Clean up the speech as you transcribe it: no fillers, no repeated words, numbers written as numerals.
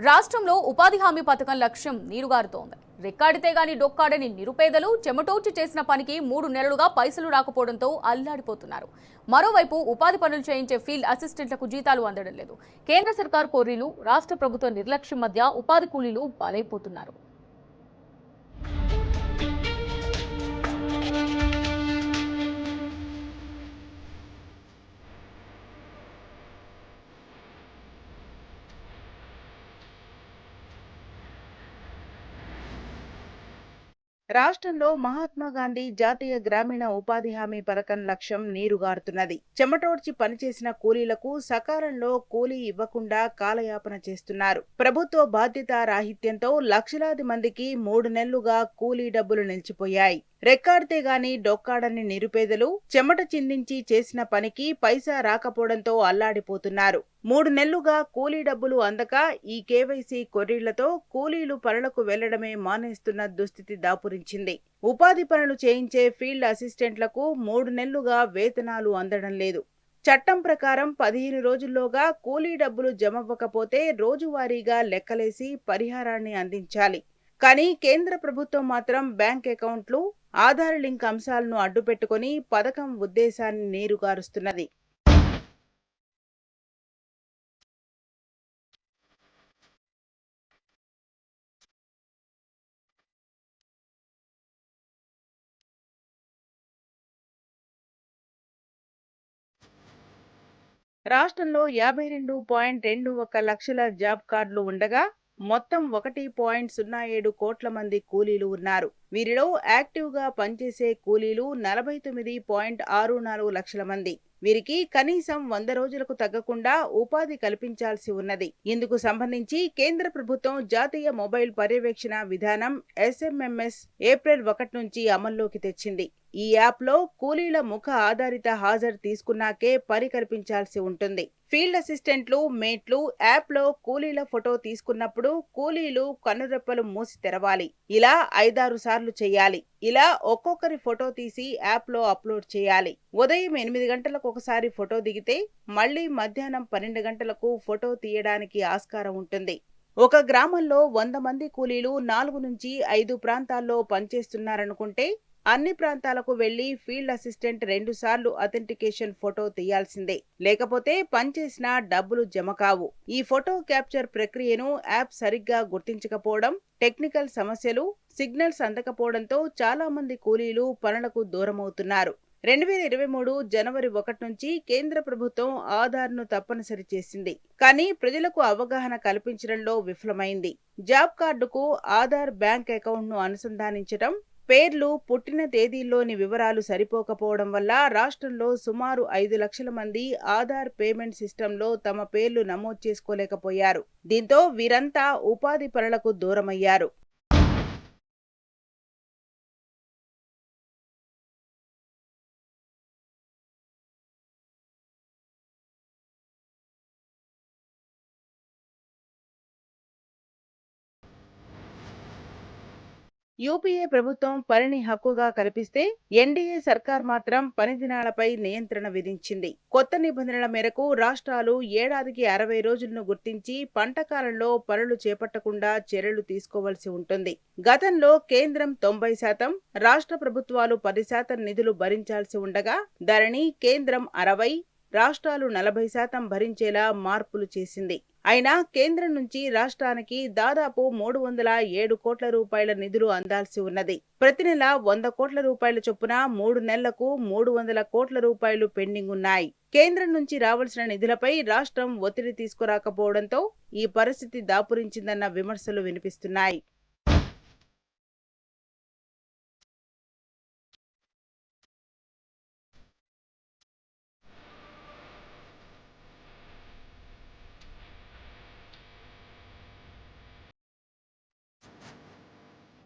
రాష్ట్రంలో ఉపాధి హామీ పథకం లక్ష్యం నీరుగారుతోంది. రెక్కాడితే గాని డొక్కాడని నిరుపేదలు చెమటోడ్చి చేసిన పనికి 3 నెలలుగా పైసలు రాకపోవడంతో అల్లాడిపోతున్నారు. మరోవైపు ఉపాధి పనులు చేయించే ఫీల్డ్ అసిస్టెంట్లకు జీతాలు అందడం లేదు. కేంద్ర సర్కార్ కోరీలు, రాష్ట్ర ప్రభుత్వ నిర్లక్ష్యం మధ్య ఉపాధి కూలీలు బలైపోతున్నారు. రాష్ట్రంలో మహాత్మా గాంధీ జాతీయ గ్రామీణ ఉపాధి హామీ పథకం లక్ష్యం నీరుగారుతున్నది. చెమటోడ్చి పనిచేసిన కూలీలకు సకాలంలో కూలీ ఇవ్వకుండా కాలయాపన చేస్తున్నారు. ప్రభుత్వ బాధ్యత రాహిత్యంతో లక్షలాది మందికి 3 నెలలుగా కూలీ డబ్బులు నిలిచిపోయాయి. రెక్కాడితే గాని డొక్కాడని నిరుపేదలు చెమట చిందించి చేసిన పనికి పైసా రాకపోవడంతో అల్లాడిపోతున్నారు. 3 నెలలుగా కూలీ డబ్బులు అందక ఈ కేవైసీ కొర్రీళ్లతో కూలీలు పనులకు వెళ్లడమే మానేస్తున్న దుస్థితి దాపురించింది. ఉపాధి పనులు చేయించే ఫీల్డ్ అసిస్టెంట్లకు 3 నెలలుగా వేతనాలు అందడం లేదు. చట్టం ప్రకారం 15 రోజుల్లోగా కూలీ డబ్బులు జమవ్వకపోతే రోజువారీగా లెక్కలేసి పరిహారాన్ని అందించాలి. కానీ కేంద్ర ప్రభుత్వం మాత్రం బ్యాంక్ అకౌంట్లు, ఆధార్ లింక్ అంశాలను అడ్డుపెట్టుకుని పథకం ఉద్దేశాన్ని నీరుగారుస్తున్నది. రాష్ట్రంలో 52.21 లక్షల జాబ్ కార్డులు ఉండగా మొత్తం 1.07 కోట్ల మంది కూలీలు ఉన్నారు. వీరిలో యాక్టివ్గా పనిచేసే కూలీలు 49.64 లక్షల మంది. వీరికి కనీసం 100 రోజులకు తగ్గకుండా ఉపాధి కల్పించాల్సి ఉన్నది. ఇందుకు సంబంధించి కేంద్ర ప్రభుత్వం జాతీయ మొబైల్ పర్యవేక్షణ విధానం SMMS ఏప్రిల్ 1 నుంచి అమల్లోకి తెచ్చింది. ఈ యాప్లో కూలీల ముఖ ఆధారిత హాజరు తీసుకున్నాకే పని కల్పించాల్సి ఉంటుంది. ఫీల్డ్ అసిస్టెంట్లు, మేట్లు యాప్లో కూలీల ఫోటో తీసుకున్నప్పుడు కూలీలు కనురెప్పలు మూసి తెరవాలి. ఇలా 5-6 సార్లు చేయాలి. ఇలా ఒక్కొక్కరి ఫోటో తీసి యాప్లో అప్లోడ్ చేయాలి. ఉదయం 8 గంటలకు ఒకసారి ఫోటో దిగితే మళ్లీ మధ్యాహ్నం 12 గంటలకు ఫోటో తీయడానికి ఆస్కారం ఉంటుంది. ఒక గ్రామంలో 100 మంది కూలీలు 4 నుంచి 5 ప్రాంతాల్లో పనిచేస్తున్నారనుకుంటే అన్ని ప్రాంతాలకు వెళ్లి ఫీల్డ్ అసిస్టెంట్ 2 సార్లు అథెంటికేషన్ ఫోటో తీయాల్సిందే. లేకపోతే పనిచేసిన డబ్బులు జమ కావు. ఈ ఫోటో క్యాప్చర్ ప్రక్రియను యాప్ సరిగ్గా గుర్తించకపోవడం, టెక్నికల్ సమస్యలు, సిగ్నల్స్ అందకపోవడంతో చాలా మంది కూలీలు పనులకు దూరమవుతున్నారు. 2023 జనవరి 1 నుంచి కేంద్ర ప్రభుత్వం ఆధార్ను తప్పనిసరి చేసింది. కానీ ప్రజలకు అవగాహన కల్పించడంలో విఫలమైంది. జాబ్ కార్డుకు ఆధార్ బ్యాంక్ అకౌంట్ను అనుసంధానించడం, పేర్లు, పుట్టిన తేదీల్లోని వివరాలు సరిపోకపోవడం వల్ల రాష్ట్రంలో సుమారు 5 లక్షల మంది ఆధార్ పేమెంట్ సిస్టంలో తమ పేర్లు నమోదు చేసుకోలేకపోయారు. దీంతో వీరంతా ఉపాధి పనులకు దూరమయ్యారు. యూపీఏ ప్రభుత్వం పనిని హక్కుగా కల్పిస్తే ఎన్డీఏ సర్కార్ మాత్రం పని దినాలపై నియంత్రణ విధించింది. కొత్త నిబంధనల మేరకు రాష్ట్రాలు ఏడాదికి 60 రోజులను గుర్తించి పంటకాలంలో పనులు చేపట్టకుండా చర్యలు తీసుకోవాల్సి ఉంటుంది. గతంలో కేంద్రం 90%, రాష్ట్ర ప్రభుత్వాలు 10% నిధులు భరించాల్సి ఉండగా దానిని కేంద్రం 60%, రాష్ట్రాలు 40% భరించేలా మార్పులు చేసింది. అయినా కేంద్రం నుంచి రాష్ట్రానికి దాదాపు 307 కోట్ల రూపాయల నిధులు అందాల్సి ఉన్నది. ప్రతి నెల 100 కోట్ల రూపాయల చొప్పున 3 నెలలకు 300 కోట్ల రూపాయలు పెండింగ్ ఉన్నాయి. కేంద్రం నుంచి రావాల్సిన నిధులపై రాష్ట్రం ఒత్తిడి తీసుకురాకపోవడంతో ఈ పరిస్థితి దాపురించిందన్న విమర్శలు వినిపిస్తున్నాయి.